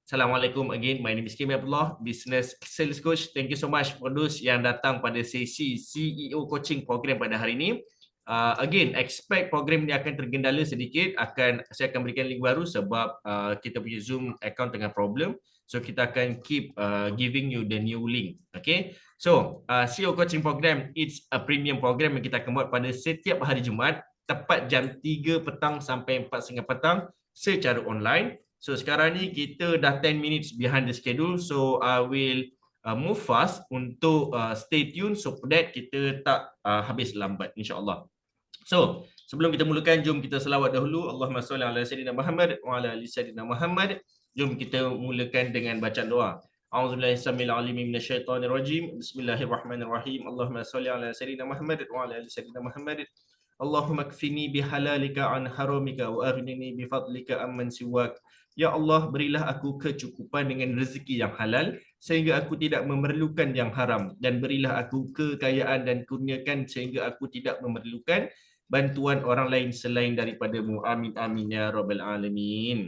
Assalamualaikum again. My name is Kim Abdullah, Business Sales Coach. Thank you so much for those yang datang pada sesi CEO Coaching Program pada hari ini. Again, expect program ini akan tergendala sedikit. Saya akan berikan link baru sebab kita punya Zoom account tengah problem. So, kita akan keep giving you the new link. Okay. So, CEO Coaching Program, it's a premium program yang kita akan buat pada setiap hari Jumaat, tepat jam 3 petang sampai 4.30 petang secara online. So sekarang ni kita dah 10 minutes behind the schedule, so I will move fast untuk stay tune so that kita tak habis lambat insya-Allah. So sebelum kita mulakan, jom kita selawat dahulu. Allahumma salli ala sayyidina Muhammad wa ala ali sayyidina Muhammad. Jom kita mulakan dengan bacaan doa. A'udzubillahi samil alim minasyaitonir rajim. Bismillahirrahmanirrahim. Allahumma salli ala sayyidina Muhammad wa ala ali sayyidina Muhammad. Allahumma kfini bihalalika an haramika wa aghnini bifadlika amman siwak. Ya Allah, berilah aku kecukupan dengan rezeki yang halal sehingga aku tidak memerlukan yang haram, dan berilah aku kekayaan dan kurniakan sehingga aku tidak memerlukan bantuan orang lain selain daripadamu. Amin amin ya rabbal alamin.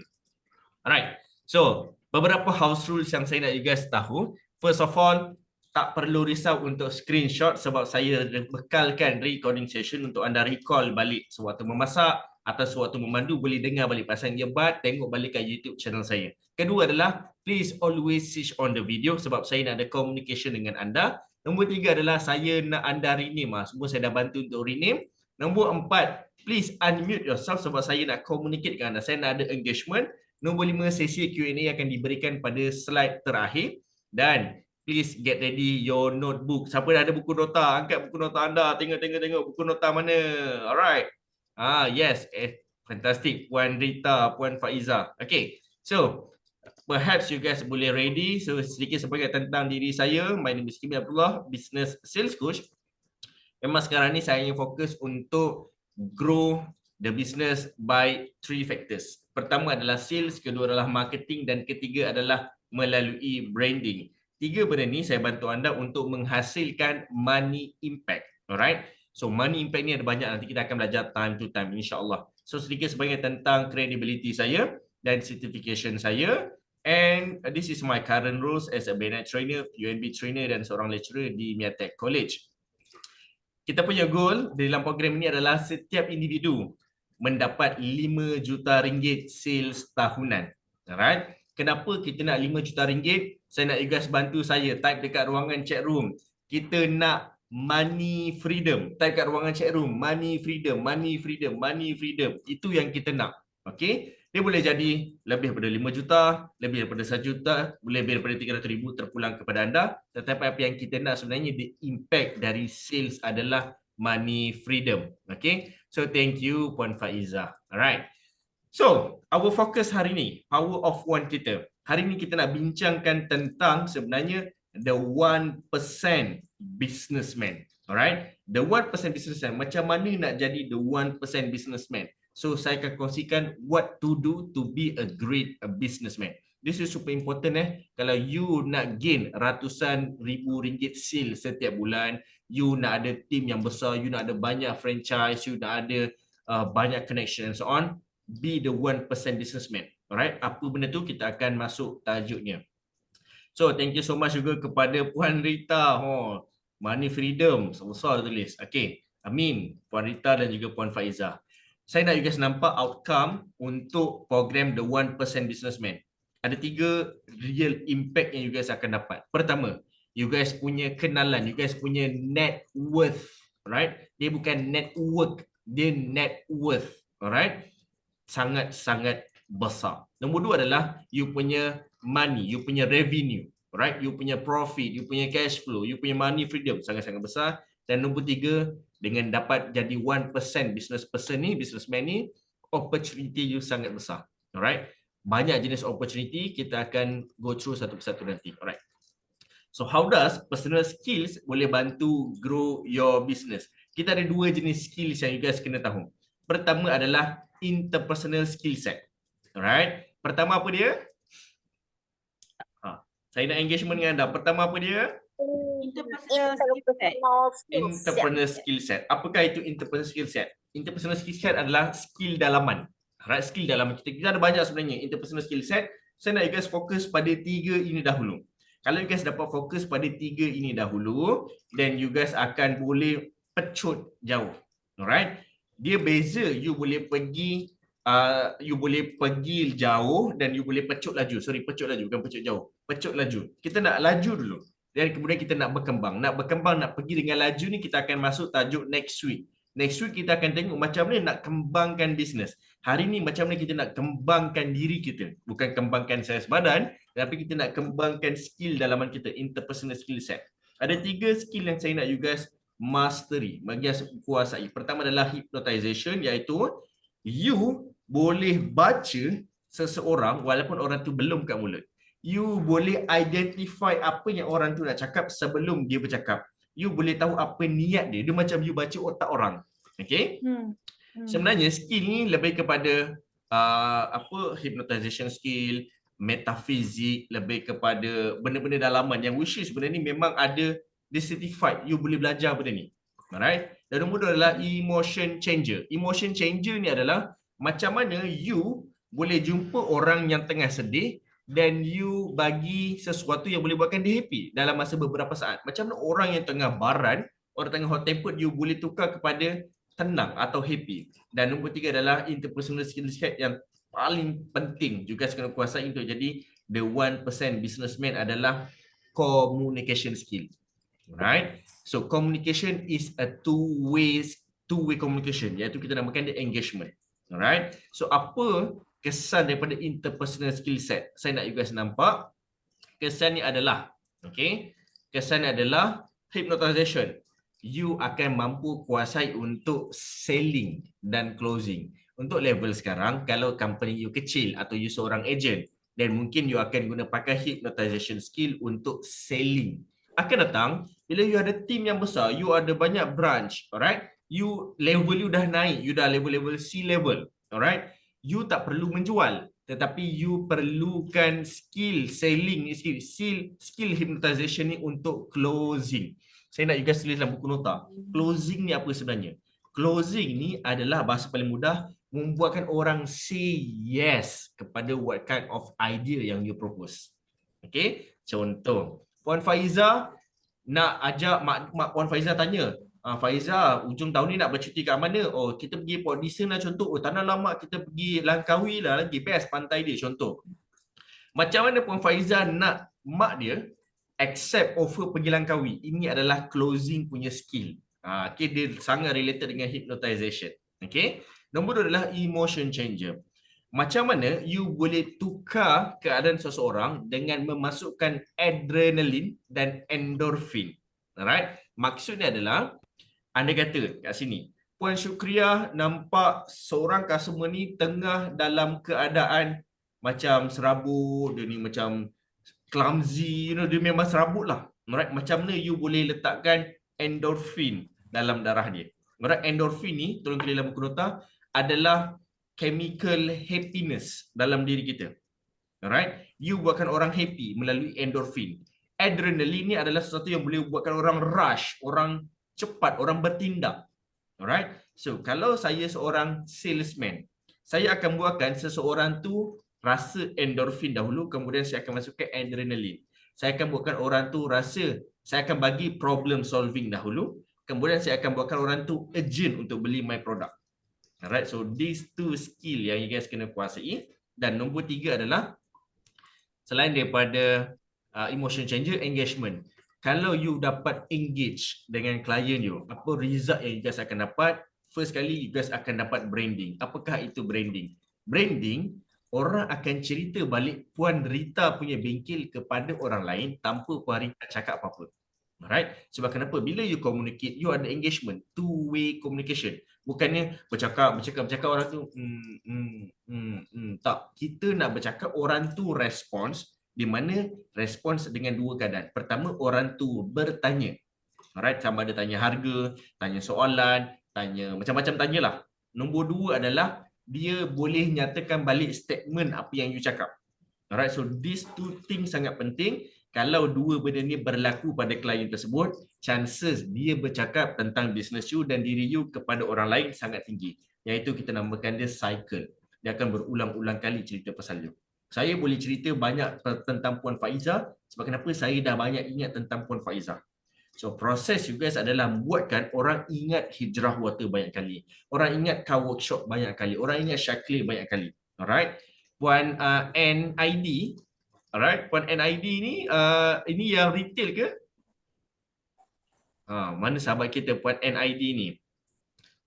Alright. So, beberapa house rules yang saya nak you guys tahu. First of all, tak perlu risau untuk screenshot sebab saya bekalkan recording session untuk anda recall balik sewaktu memasak atau sewaktu memandu, boleh dengar balik pasang earbud, tengok balik kat YouTube channel saya. Kedua adalah please always switch on the video sebab saya nak ada communication dengan anda. Nombor 3 adalah saya nak anda rename. Semua saya dah bantu untuk rename. Nombor 4, please unmute yourself sebab saya nak communicate dengan anda. Saya nak ada engagement. Nombor 5, sesi Q&A akan diberikan pada slide terakhir. Dan please get ready your notebook. Siapa dah ada buku nota, angkat buku nota anda. Tengok buku nota mana. Alright. Yes, fantastic. Puan Rita, Puan Faiza. Okay, so perhaps you guys boleh ready. So sedikit sebagai tentang diri saya. My name is Kim Abdullah, Business Sales Coach. Memang sekarang ni saya ingin fokus untuk grow the business by 3 factors. Pertama adalah sales, kedua adalah marketing, dan ketiga adalah melalui branding. 3 benda ni saya bantu anda untuk menghasilkan money impact. Alright. So money impact ni ada banyak, nanti kita akan belajar time to time insya-Allah. So sedikit sebagai tentang credibility saya dan certification saya, and this is my current roles as a BNI trainer, UNB trainer dan seorang lecturer di Miatech College. Kita punya goal dalam program ini adalah setiap individu mendapat 5 juta ringgit sales tahunan. Alright. Kenapa kita nak 5 juta ringgit? Saya nak you guys bantu saya type dekat ruangan chat room. Kita nak money freedom. Type kat ruangan chat room, money freedom, money freedom, money freedom. Itu yang kita nak. Okey? Dia boleh jadi lebih daripada 5 juta, lebih daripada 1 juta, boleh lebih daripada 300,000 terpulang kepada anda. Tetapi apa yang kita nak sebenarnya, the impact dari sales adalah money freedom. Okey? So thank you Puan Faiza. Alright. So, our focus hari ni, power of one kita. Hari ni kita nak bincangkan tentang sebenarnya the 1% businessman. Alright? The 1% businessman. Macam mana nak jadi the 1% businessman? So, saya akan kongsikan what to do to be a great businessman. This is super important Kalau you nak gain ratusan ribu ringgit sales setiap bulan, you nak ada team yang besar, you nak ada banyak franchise, you nak ada banyak connection and so on, be the 1% businessman. Alright, apa benda tu kita akan masuk tajuknya. So thank you so much juga kepada Puan Rita. Money freedom, besar tulis. Okay, amin. Puan Rita dan juga Puan Faiza. Saya nak you guys nampak outcome untuk program the 1% businessman. Ada 3 real impact yang you guys akan dapat. Pertama, you guys punya kenalan, you guys punya net worth. Alright, dia bukan network, dia net worth. Alright, sangat-sangat besar. Nombor 2 adalah you punya money, you punya revenue, right? You punya profit, you punya cash flow, you punya money freedom sangat-sangat besar. Dan nombor 3, dengan dapat jadi 1% businessman ni, opportunity you sangat besar. Alright? Banyak jenis opportunity, kita akan go through satu persatu nanti. Alright. So how does personal skills boleh bantu grow your business? Kita ada 2 jenis skills yang you guys kena tahu. Pertama adalah interpersonal skill set. Alright. Pertama apa dia? Saya nak engagement dengan anda. Pertama apa dia? Interpersonal skill set. Apakah itu interpersonal skill set? Interpersonal skill set adalah skill dalaman. Right, skill dalaman kita ada banyak sebenarnya interpersonal skill set. Saya nak you guys fokus pada 3 ini dahulu. Kalau you guys dapat fokus pada 3 ini dahulu, then you guys akan boleh pecut jauh. Alright? Dia beza you boleh pergi jauh dan you boleh pecut laju. Sorry, pecut laju bukan pecut jauh. Pecut laju. Kita nak laju dulu. Dan kemudian kita nak berkembang. Nak berkembang, nak pergi dengan laju ni kita akan masuk tajuk next week. Next week kita akan tengok macam mana nak kembangkan bisnes. Hari ni macam mana kita nak kembangkan diri kita. Bukan kembangkan saiz badan, tapi kita nak kembangkan skill dalaman kita, interpersonal skill set. Ada 3 skill yang saya nak you guys mastery, bagi kuasai. Pertama adalah hypnotization, iaitu you boleh baca seseorang walaupun orang tu belum kat mulut. You boleh identify apa yang orang tu nak cakap sebelum dia bercakap. You boleh tahu apa niat dia. Dia macam you baca otak orang. Okay? Sebenarnya skill ni lebih kepada hypnotization skill, metafizik, lebih kepada benda-benda dalaman yang which is sebenarnya memang ada certified. You boleh belajar benda ni. Alright? Dan nombor 2 adalah emotion changer. Emotion changer ni adalah macam mana you boleh jumpa orang yang tengah sedih dan you bagi sesuatu yang boleh buatkan dia happy dalam masa beberapa saat. Macam mana orang yang tengah baran, orang tengah hot tempered, you boleh tukar kepada tenang atau happy. Dan nombor 3 adalah interpersonal skill set yang paling penting juga kena kuasai untuk jadi the 1% businessman adalah communication skill. Right? So communication is a two-way communication, iaitu kita namakan dia engagement. Alright? So apa kesan daripada interpersonal skill set? Saya nak you guys nampak. Kesan ni adalah, okay? Kesan ni adalah hypnotization. You akan mampu kuasai untuk selling dan closing. Untuk level sekarang, kalau company you kecil atau you seorang agent, then mungkin you akan guna pakai hypnotization skill untuk selling. Akan datang, bila you ada team yang besar, you ada banyak branch, alright? You level you dah naik, you dah level C level, alright? You tak perlu menjual, tetapi you perlukan skill selling, skill hypnotization ni untuk closing. Saya nak you guys tulis dalam buku nota. Closing ni apa sebenarnya? Closing ni adalah bahasa paling mudah, membuatkan orang say yes kepada what kind of idea yang you propose. Okay? Contoh, Puan Faiza nak ajak mak Puan Faiza tanya, Faiza, ujung tahun ni nak bercuti kat mana? Oh, kita pergi Port Dickson lah contoh. Oh, Tanah Lama kita pergi Langkawi lah lagi. Best pantai dia contoh. Macam mana Puan Faiza nak mak dia accept offer pergi Langkawi? Ini adalah closing punya skill. Okay, dia sangat related dengan hypnotization. Okay. Nombor 2 adalah emotion changer. Macam mana you boleh tukar keadaan seseorang dengan memasukkan adrenalin dan endorfin. Alright? Maksudnya adalah, anda kata kat sini, Puan Syukriah nampak seorang customer ni tengah dalam keadaan macam serabut, dia ni macam clumsy, dia memang serabut lah. Alright? Macam mana you boleh letakkan endorfin dalam darah dia. Alright? Endorfin ni, tolong tulis dalam buku nota, adalah chemical happiness dalam diri kita. Alright? You buatkan orang happy melalui endorfin. Adrenaline ni adalah sesuatu yang boleh buatkan orang rush, orang cepat, orang bertindak. Alright? So, kalau saya seorang salesman, saya akan buatkan seseorang tu rasa endorfin dahulu, kemudian saya akan masukkan adrenaline. Saya akan buatkan orang tu rasa, saya akan bagi problem solving dahulu, kemudian saya akan buatkan orang tu urgent untuk beli my product. Alright, so these 2 skill yang you guys kena kuasai. Dan nombor 3 adalah, selain daripada emotion changer, engagement. Kalau you dapat engage dengan klien you, apa result yang you guys akan dapat? First kali, you guys akan dapat branding. Apakah itu branding? Branding, orang akan cerita balik Puan Rita punya bengkel kepada orang lain tanpa Puan Rita cakap apa-apa. Alright? Sebab kenapa? Bila you communicate, you ada engagement, two-way communication. Bukannya bercakap orang tu tak. Kita nak bercakap, orang tu respons, di mana respons dengan 2 keadaan. Pertama, orang tu bertanya. Alright, sama ada tanya harga, tanya soalan, tanya macam-macam tanyalah. Nombor 2 adalah dia boleh nyatakan balik statement apa yang you cakap. Alright, so these 2 things sangat penting. Kalau 2 benda ni berlaku pada klien tersebut, chances dia bercakap tentang business you dan diri you kepada orang lain sangat tinggi. Iaitu kita namakan dia cycle. Dia akan berulang-ulang kali cerita pasal you. Saya boleh cerita banyak tentang Puan Faiza sebab kenapa saya dah banyak ingat tentang Puan Faiza. So proses you guys adalah buatkan orang ingat Hijrah Water banyak kali. Orang ingat Car Workshop banyak kali. Orang ingat Shaklee banyak kali. Alright. Puan NID. Alright. Puan NID ni ini yang retail ke? Mana sahabat kita Puan NID ni?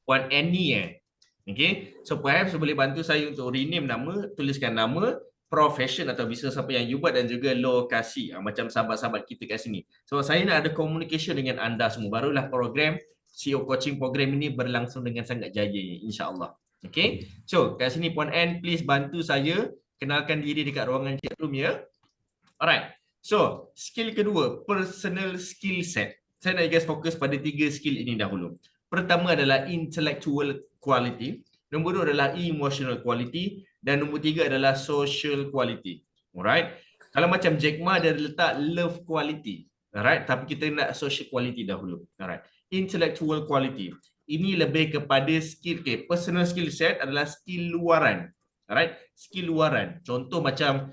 Puan Annie Okay. So perhaps boleh bantu saya untuk rename nama, tuliskan nama, profession atau bisnes apa yang you buat dan juga lokasi. Macam sahabat-sahabat kita kat sini. So saya nak ada communication dengan anda semua. Barulah program CEO Coaching program ini berlangsung dengan sangat jaya insya-Allah. Okay. So kat sini Puan N, please bantu saya kenalkan diri dekat ruangan chat room ya. Alright. So skill kedua, personal skill set. Saya nak guys fokus pada 3 skill ini dahulu. Pertama adalah intellectual quality, nombor 2 adalah emotional quality dan nombor 3 adalah social quality. Alright. Kalau macam Jack Ma dia letak love quality. Alright, tapi kita nak social quality dahulu. Alright. Intellectual quality. Ini lebih kepada skill personal skill set adalah skill luaran. Alright, skill luaran. Contoh macam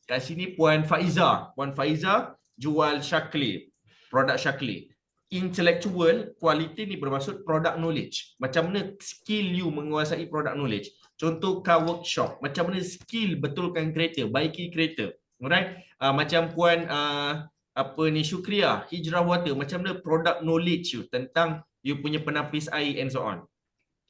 kat sini Puan Faiza. Puan Faiza jual Shaklee, produk Shaklee. Intellectual quality ni bermaksud product knowledge. Macam mana skill you menguasai product knowledge. Contoh car workshop. Macam mana skill betulkan kereta, baiki kereta. Alright. Macam Puan Syukriah, Hijrah Water. Macam mana product knowledge you tentang you punya penapis air and so on.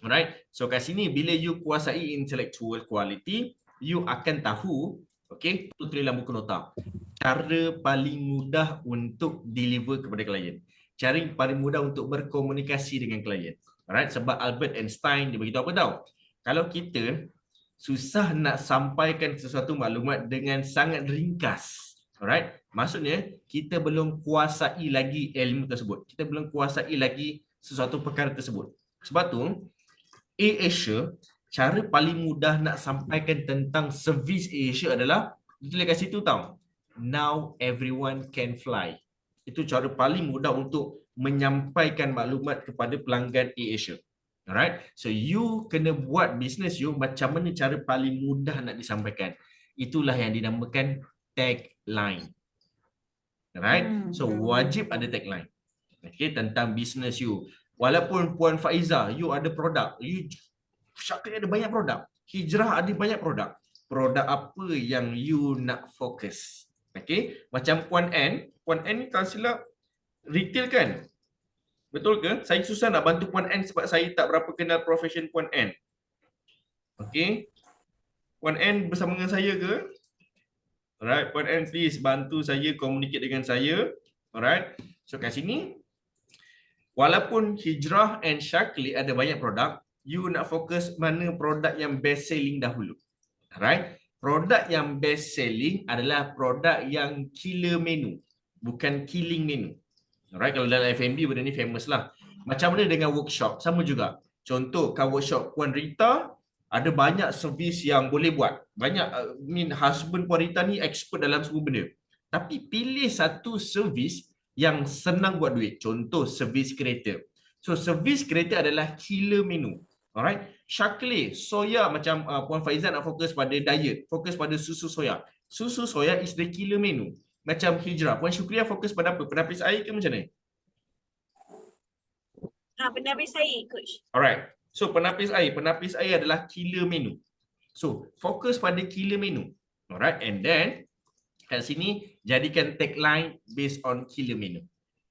Alright. So kat sini bila you kuasai intellectual quality, you akan tahu, okay, tulis dalam buku nota. Cara paling mudah untuk deliver kepada klien. Cara paling mudah untuk berkomunikasi dengan klien. Alright, sebab Albert Einstein dia beritahu apa tahu? Kalau kita susah nak sampaikan sesuatu maklumat dengan sangat ringkas, alright, maksudnya kita belum kuasai lagi ilmu tersebut. Kita belum kuasai lagi sesuatu perkara tersebut. Sebab tu AirAsia, cara paling mudah nak sampaikan tentang servis AirAsia adalah ditulis kat situ tahu. Now everyone can fly. Itu cara paling mudah untuk menyampaikan maklumat kepada pelanggan AirAsia. Alright. So you kena buat bisnes you macam mana cara paling mudah nak disampaikan. Itulah yang dinamakan tagline. Alright. So wajib ada tagline. Okay, tentang bisnes you. Walaupun Puan Faiza, you ada produk, you Shaklee ada banyak produk, Hijrah ada banyak produk. Produk apa yang you nak fokus? Okay, macam Puan N ni kalau silap retail kan? Betul ke? Saya susah nak bantu Puan N sebab saya tak berapa kenal profession Puan N. Okay, Puan N bersama dengan saya ke? Alright, Puan N please bantu saya communicate dengan saya. Alright, so kat sini walaupun Hijrah and Shaklee ada banyak produk, you nak fokus mana produk yang best selling dahulu. Alright, produk yang best selling adalah produk yang killer menu, bukan killing menu. Alright, kalau dalam F&B benda ni famous lah. Macam mana dengan workshop? Sama juga. Contoh car workshop Puan Rita ada banyak servis yang boleh buat. Banyak husband Puan Rita ni expert dalam semua benda. Tapi pilih satu servis yang senang buat duit. Contoh servis kereta. So servis kereta adalah killer menu. Alright. Shaklee, soya macam Puan Faiza nak fokus pada diet, fokus pada susu soya. Susu soya is the killer menu. Macam Hijrah, Puan Syukriah fokus pada apa? Penapis air ke macam mana? Penapis air, coach. Alright. So penapis air adalah killer menu. So fokus pada killer menu. Alright. And then kat sini jadikan tagline based on killer menu.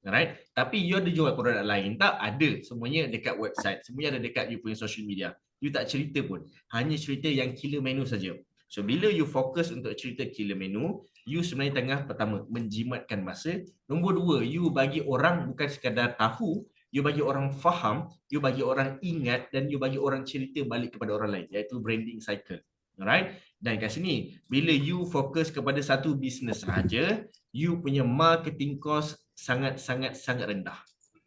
Alright. Tapi you ada jual produk lain tak? Ada. Semuanya dekat website. Semuanya ada dekat you punya social media. You tak cerita pun. Hanya cerita yang killer menu saja. So bila you fokus untuk cerita killer menu, you sebenarnya tengah pertama menjimatkan masa. Nombor 2, you bagi orang bukan sekadar tahu, you bagi orang faham, you bagi orang ingat dan you bagi orang cerita balik kepada orang lain, iaitu branding cycle. Alright. Dan kat sini bila you fokus kepada satu bisnes sahaja, you punya marketing cost sangat rendah.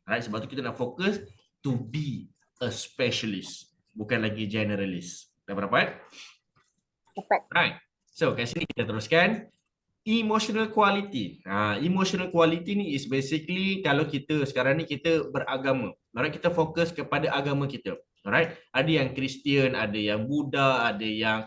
Alright, sebab tu kita nak fokus to be a specialist, bukan lagi generalist. Dah dapat? Dapat. Right. So kat sini kita teruskan emotional quality. Emotional quality ni is basically kalau kita sekarang ni kita beragama. Alright, kita fokus kepada agama kita. Alright, ada yang Kristian, ada yang Buddha, ada yang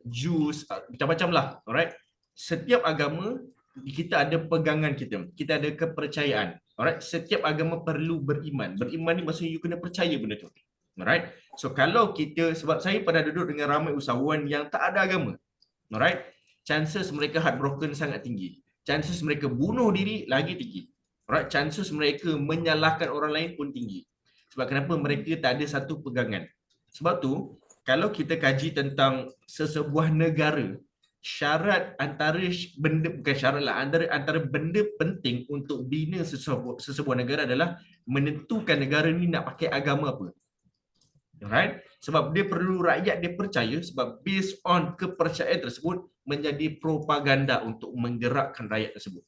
Jews, macam-macam lah. Alright. Setiap agama kita ada pegangan kita ada kepercayaan. Alright. Setiap agama perlu beriman. Beriman ni maksudnya you kena percaya benda tu. Alright. So kalau kita, sebab saya pernah duduk dengan ramai usahawan yang tak ada agama. Alright. Chances mereka heartbroken sangat tinggi. Chances mereka bunuh diri lagi tinggi. Alright. Chances mereka menyalahkan orang lain pun tinggi. Sebab kenapa? Mereka tak ada satu pegangan. Sebab tu, kalau kita kaji tentang sesebuah negara, syarat antara benda, bukan syarat lah, antara benda penting untuk bina sesebuah negara adalah menentukan negara ni nak pakai agama apa. Alright? Sebab dia perlu rakyat dia percaya, sebab based on kepercayaan tersebut menjadi propaganda untuk menggerakkan rakyat tersebut.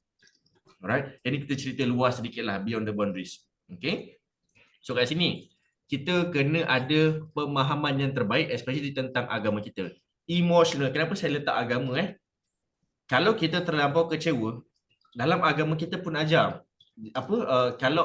Alright? Jadi kita cerita luas sedikitlah beyond the boundaries. Okay? So kat sini kita kena ada pemahaman yang terbaik, especially tentang agama kita. Emotional. Kenapa saya letak agama? Kalau kita terlampau kecewa, dalam agama kita pun ajar kalau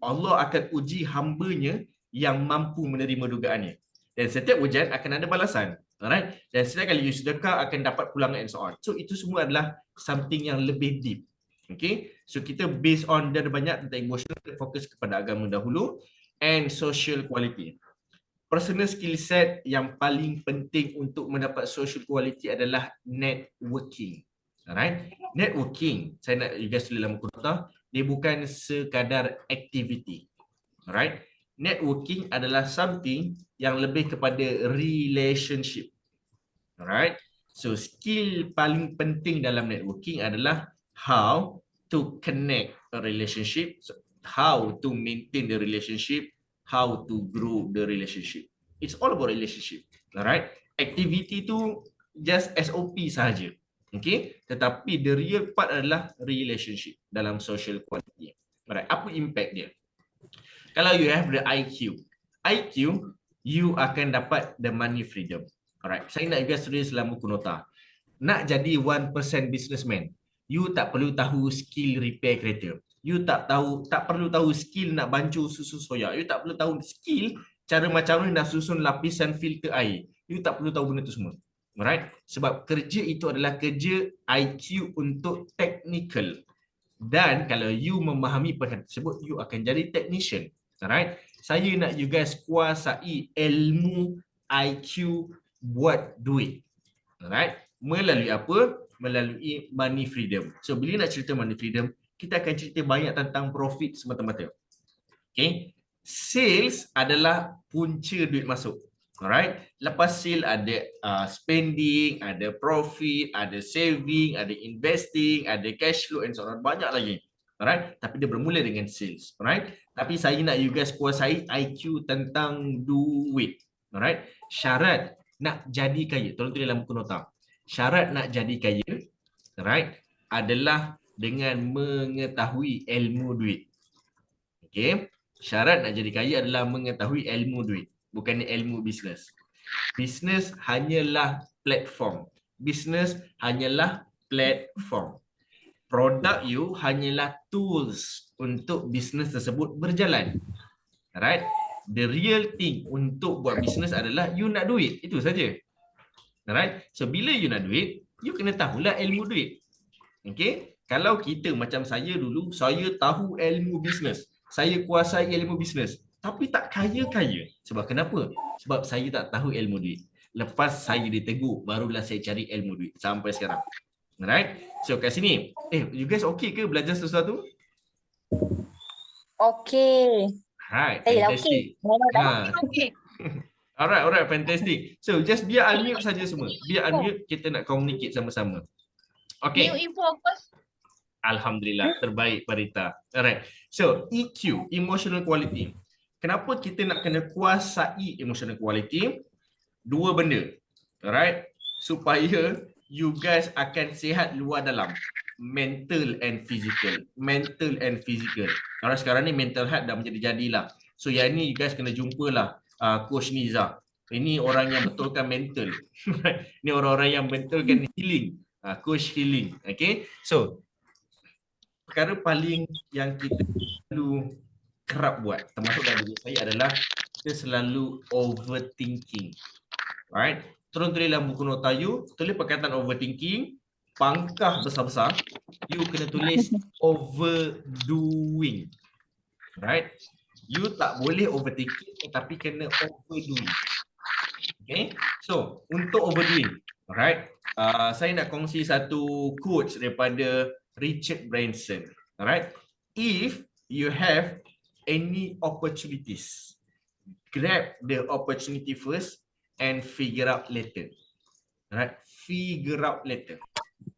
Allah akan uji hamba-Nya yang mampu menerima dugaannya. Dan setiap ujian akan ada balasan. Alright? Dan setiap kali you sedekah akan dapat pulangan and so on. So itu semua adalah something yang lebih deep. Okay? So kita based on dan banyak tentang emotional, fokus kepada agama dahulu and social quality. Personal skill set yang paling penting untuk mendapat social quality adalah networking. Alright? Networking, saya nak you guys tulis dalam buku nota, dia bukan sekadar activity. Alright? Networking adalah something yang lebih kepada relationship. Alright? So skill paling penting dalam networking adalah how to connect a relationship, how to maintain the relationship, how to grow the relationship. It's all about relationship. Alright? Activity tu just SOP sahaja. Okay? Tetapi the real part adalah relationship dalam social quality. Alright? Apa impact dia? Kalau you have the IQ, you akan dapat the money freedom. Alright? Saya nak you guys tulis dalam buku nota. Nak jadi 1% businessman, you tak perlu tahu skill repair kereta. You tak perlu tahu skill nak bancuh susu soya. You tak perlu tahu skill cara macam mana nak susun lapisan filter air. You tak perlu tahu benda tu semua. Alright? Sebab kerja itu adalah kerja IQ untuk technical. Dan kalau you memahami perkara tersebut, you akan jadi technician. Alright? Saya nak you guys kuasai ilmu IQ buat duit. Alright? Melalui apa? Melalui money freedom. So bila nak cerita money freedom, kita akan cerita banyak tentang profit semata-mata. Okay? Sales adalah punca duit masuk. Alright? Lepas sale ada spending, ada profit, ada saving, ada investing, ada cash flow and so on. Banyak lagi. Alright? Tapi dia bermula dengan sales. Alright? Tapi saya nak you guys kuasai IQ tentang duit. Alright? Syarat nak jadi kaya. Tolong tulis dalam buku nota. Syarat nak jadi kaya, alright, adalah dengan mengetahui ilmu duit. Okay? Syarat nak jadi kaya adalah mengetahui ilmu duit. Bukan ilmu bisnes. Bisnes hanyalah platform. Bisnes hanyalah platform. Produk you hanyalah tools untuk bisnes tersebut berjalan. Alright? The real thing untuk buat bisnes adalah you nak duit. Itu saja. Alright? So bila you nak duit, you kena tahulah ilmu duit. Okay? Kalau kita macam saya dulu, saya tahu ilmu bisnes. Saya kuasai ilmu bisnes. Tapi tak kaya-kaya. Sebab kenapa? Sebab saya tak tahu ilmu duit. Lepas saya ditegur, barulah saya cari ilmu duit. Sampai sekarang. Alright? So kat sini, you guys okay ke belajar sesuatu? Okay. Alright, Saya dah fantastic. Okay. Alright, fantastic. So just biar unmute saja semua. Biar unmute, kita nak communicate sama-sama. Okay. New info course. Alhamdulillah, terbaik Parita. Alright. So EQ, emotional quality. Kenapa kita nak kena kuasai emotional quality? Dua benda. Alright. Supaya you guys akan sihat luar dalam. Mental and physical. Mental and physical. Alright, sekarang ni mental health dah menjadi-jadilah. So yang ni you guys kena jumpalah Coach Niza. Ini orang yang betulkan mental. Ini orang-orang yang betulkan healing. Coach healing. Okay. So perkara paling yang kita selalu kerap buat, termasuk dalam diri saya, adalah kita selalu overthinking. Alright? tulis dalam buku nota you, tulis perkataan overthinking, pangkah besar-besar, you kena tulis overdoing. Right? You tak boleh overthinking tetapi kena overdoing. Okay? So, untuk overdoing, alright, saya nak kongsi satu quotes daripada Richard Branson. Alright? If you have any opportunities, grab the opportunity first and figure out later. Alright? Figure out later.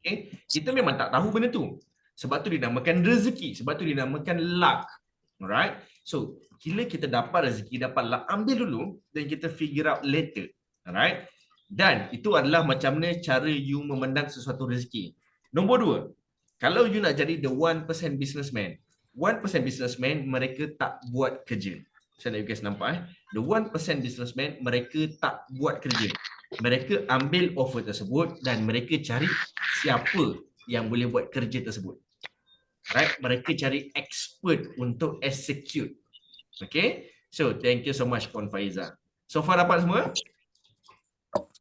Okay? Kita memang tak tahu benda tu. Sebab tu dinamakan rezeki. Sebab tu dinamakan luck. Alright? So, bila kita dapat rezeki, dapat luck, ambil dulu dan kita figure out later. Alright? Dan itu adalah macam mana cara you memandang sesuatu rezeki. Nombor 2, kalau you nak jadi the 1% businessman, 1% businessman mereka tak buat kerja. Saya nak you guys nampak the 1% businessman mereka tak buat kerja. Mereka ambil offer tersebut dan mereka cari siapa yang boleh buat kerja tersebut. Right? Mereka cari expert untuk execute. Okay? So, thank you so much Puan Faiza. So far dapat semua?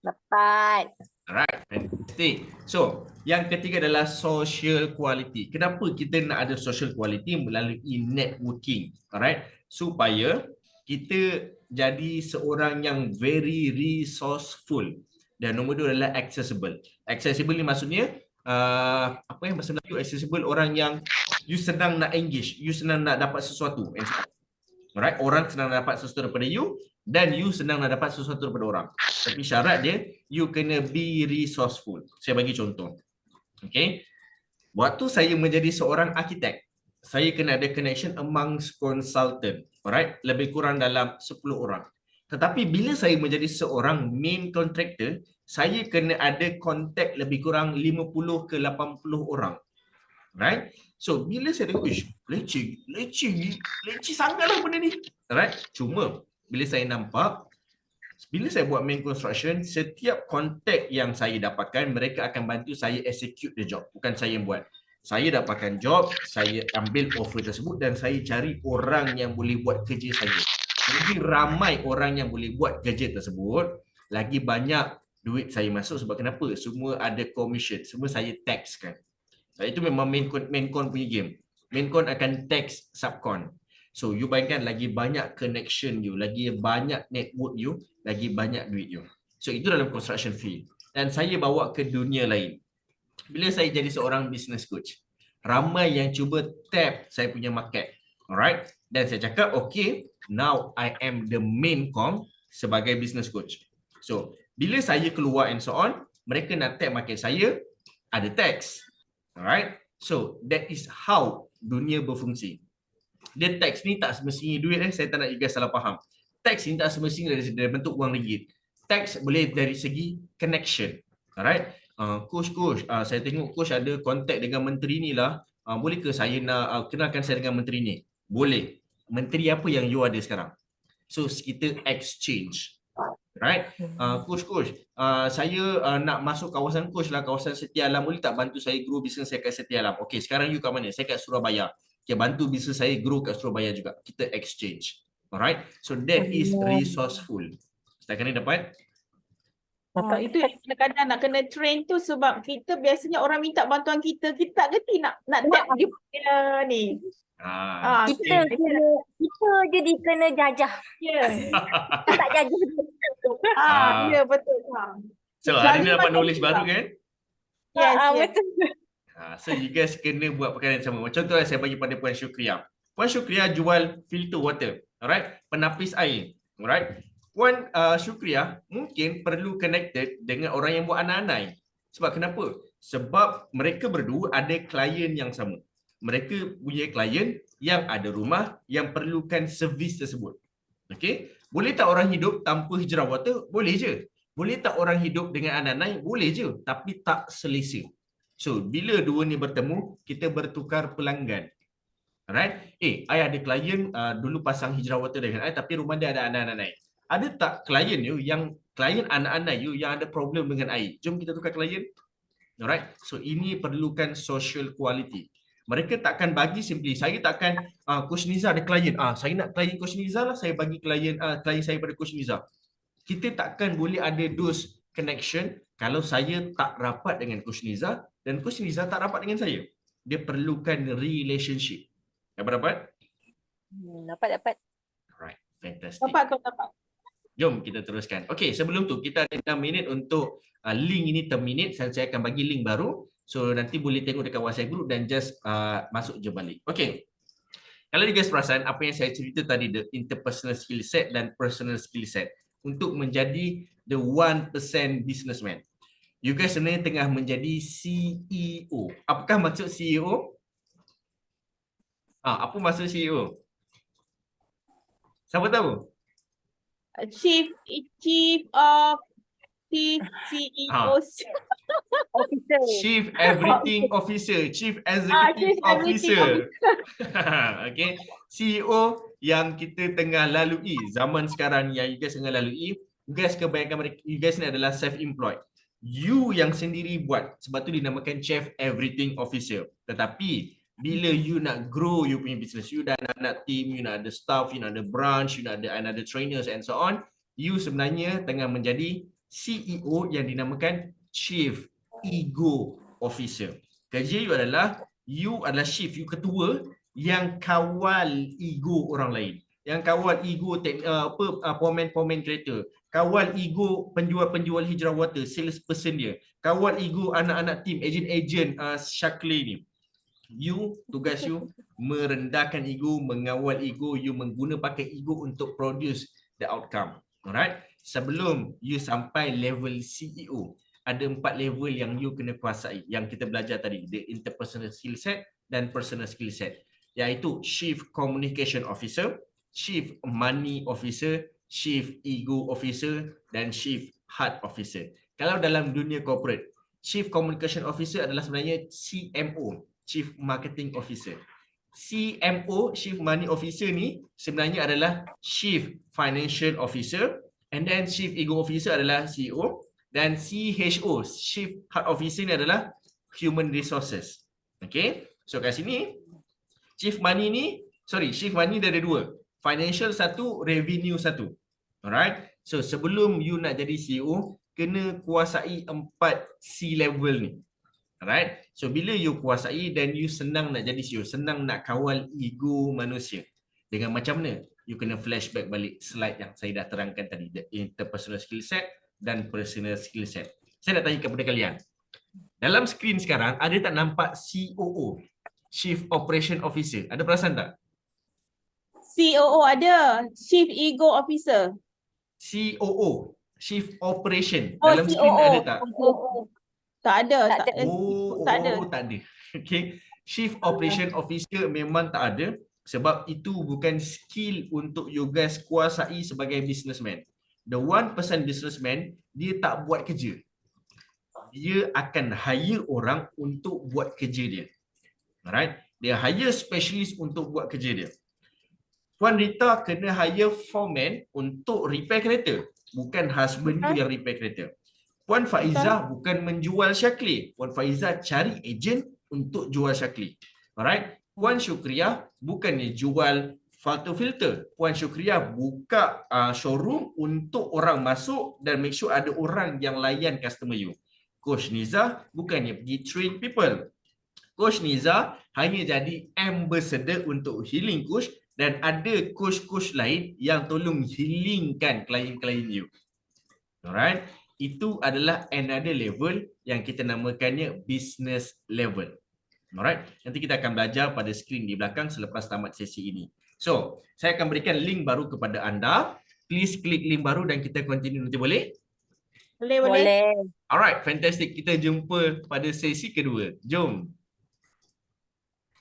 Dapat. Alright, fantastic. So, yang ketiga adalah social quality. Kenapa kita nak ada social quality? Melalui networking. Alright? Supaya kita jadi seorang yang very resourceful. Dan nombor 2 adalah accessible. Accessible ni maksudnya apa yang bahasa Melayu accessible, orang yang you senang nak engage, you senang nak dapat sesuatu. Alright, orang senang nak dapat sesuatu daripada you dan you senang nak dapat sesuatu daripada orang. Tapi syarat dia you kena be resourceful. Saya bagi contoh. Okay. Waktu saya menjadi seorang arkitek, saya kena ada connection amongst consultant. Alright, lebih kurang dalam 10 orang. Tetapi bila saya menjadi seorang main contractor, saya kena ada kontak lebih kurang 50 ke 80 orang. Right? So, bila saya tengok, leceh sangatlah benda ni. Right? Cuma, bila saya nampak, bila saya buat main construction, setiap kontak yang saya dapatkan, mereka akan bantu saya execute the job. Bukan saya yang buat. Saya dapatkan job, saya ambil offer tersebut dan saya cari orang yang boleh buat kerja saya. Lagi ramai orang yang boleh buat kerja tersebut, lagi banyak duit saya masuk. Sebab kenapa? Semua ada commission, semua saya tax kan. Itu memang main con punya game. Main con akan tax subcon. So you bayangkan lagi banyak connection you, lagi banyak network you, lagi banyak duit you. So itu dalam construction field. Dan saya bawa ke dunia lain. Bila saya jadi seorang business coach, ramai yang cuba tap saya punya market. Alright? Dan saya cakap, okay, now I am the main com sebagai business coach. So, bila saya keluar and so on, mereka nak tap market saya, ada tax. Alright? So, that is how dunia berfungsi. Dia tax ni tak semestinya duit, saya tak nak you guys salah faham. Tax ni tak semestinya dari bentuk wang ringgit. Tax boleh dari segi connection. Alright? Coach, saya tengok coach ada kontak dengan menteri ni lah. Boleh ke saya nak kenalkan saya dengan menteri ni? Boleh. Menteri apa yang you ada sekarang? So, kita exchange. Right? Coach, saya nak masuk kawasan coach lah, kawasan Setia Alam. Boleh tak bantu saya grow bisnes saya kat Setia Alam? Okay, sekarang you kat mana? Saya kat Surabaya. Okay, bantu bisnes saya grow kat Surabaya juga. Kita exchange. Alright? So, that is resourceful. Setakat ni dapat? Itu yang kadang-kadang nak kena train tu sebab kita biasanya orang minta bantuan kita tak kerti nak tap dia punya ni. Kita je kena jajah. Ya. Tak jajah. Ya, betul. So, hari ni dapat knowledge baru kan? Yes. Betul. So, you guys kena buat perkara yang sama. Contoh saya bagi pada Puan Syukria. Puan Syukria jual filter water. Alright? Penapis air. Alright? Puan Syukria mungkin perlu connected dengan orang yang buat anai-anai. Sebab kenapa? Sebab mereka berdua ada klien yang sama. Mereka punya klien yang ada rumah yang perlukan servis tersebut. Okey? Boleh tak orang hidup tanpa hijrah water? Boleh je. Boleh tak orang hidup dengan anai-anai? Boleh je. Tapi tak selesa. So, bila dua ni bertemu, kita bertukar pelanggan. Alright? I ada klien dulu pasang hijrah water dengan I tapi rumah dia ada anai-anai. Ada tak klien you yang klien anak-anak you yang ada problem dengan air? Jom kita tukar klien. Alright. So ini perlukan social quality. Mereka takkan bagi simply. Saya takkan Coach Niza ada klien. Saya nak klien Coach Niza lah. Saya bagi klien saya pada Coach Niza. Kita takkan boleh ada those connection kalau saya tak rapat dengan Coach Niza dan Coach Niza tak rapat dengan saya. Dia perlukan relationship. Dapat? Dapat. Alright, fantastic. Dapat. Jom kita teruskan. Okey, sebelum tu kita ada 6 minit untuk link ini terminate. Saya akan bagi link baru. So nanti boleh tengok dekat WhatsApp group dan just masuk je balik. Okey. Kalau you guys perasan apa yang saya cerita tadi, the interpersonal skill set dan personal skill set untuk menjadi the 1% businessman. You guys sebenarnya tengah menjadi CEO. Apakah maksud CEO? Apa maksud CEO? Siapa tahu? Chief CEO. Officer. Chief Everything Officer, Chief Executive Chief Everything Officer. Okay, CEO yang kita tengah lalui zaman sekarang yang you guys tengah lalui. You guys kebanyakan mereka, you guys ni adalah self-employed. You yang sendiri buat, sebab tu dinamakan Chief Everything Officer. Tetapi bila you nak grow you punya business, you dah nak team, you nak ada staff, you nak ada branch, you nak ada another trainers and so on, you sebenarnya tengah menjadi CEO yang dinamakan Chief Ego Officer. Kerja you adalah chief, you ketua yang kawal ego orang lain. Yang kawal ego pomen kereta, kawal ego penjual hijrah water, salesperson dia, kawal ego anak-anak team, agent Shakli ni. Tugas you merendahkan ego, mengawal ego, you mengguna pakai ego untuk produce the outcome. Alright? Sebelum you sampai level CEO, ada 4 level yang you kena kuasai yang kita belajar tadi, the interpersonal skill set dan personal skill set, iaitu Chief Communication Officer, Chief Money Officer, Chief Ego Officer dan Chief Heart Officer. Kalau dalam dunia corporate, Chief Communication Officer adalah sebenarnya CMO, Chief Marketing Officer. CMO, Chief Money Officer ni sebenarnya adalah Chief Financial Officer, and then Chief Ego Officer adalah CEO, dan CHO, Chief Heart Officer ni adalah Human Resources. Okay, so kat sini Chief Money dia ada 2. Financial 1, revenue 1. Alright, so sebelum you nak jadi CEO, kena kuasai 4 C level ni. Alright, so bila you kuasai, then you senang nak jadi CEO, senang nak kawal ego manusia. Dengan macam mana? You kena flashback balik slide yang saya dah terangkan tadi, the interpersonal skill set dan personal skill set. Saya nak tanya kepada kalian, dalam skrin sekarang ada tak nampak COO, Chief Operation Officer? Ada perasan tak? COO ada, Chief Ego Officer. COO, Chief Operation. Oh, dalam skrin COO. ada tak? Tak ada. Tak ada. Okay. Chief Operation Officer memang tak ada, sebab itu bukan skill untuk you guys kuasai sebagai businessman. The 1% businessman, dia tak buat kerja. Dia akan hire orang untuk buat kerja dia. Alright? Dia hire specialist untuk buat kerja dia. Puan Rita kena hire foreman untuk repair kereta. Bukan husband you yang repair kereta. Puan Faizah bukan menjual Shakli. Puan Faizah cari agent untuk jual Shakli. Alright? Puan Syukriah bukannya jual filter. Puan Syukriah buka showroom untuk orang masuk dan make sure ada orang yang layan customer you. Coach Niza bukannya pergi train people. Coach Niza hanya jadi ambassador untuk healing coach, dan ada coach-coach lain yang tolong healingkan klien-klien you. Alright? Itu adalah another level yang kita namakannya business level. Alright? Nanti kita akan belajar pada skrin di belakang selepas tamat sesi ini. So, saya akan berikan link baru kepada anda. Please klik link baru dan kita continue nanti, boleh? Boleh. Alright, fantastic. Kita jumpa pada sesi kedua. Jom.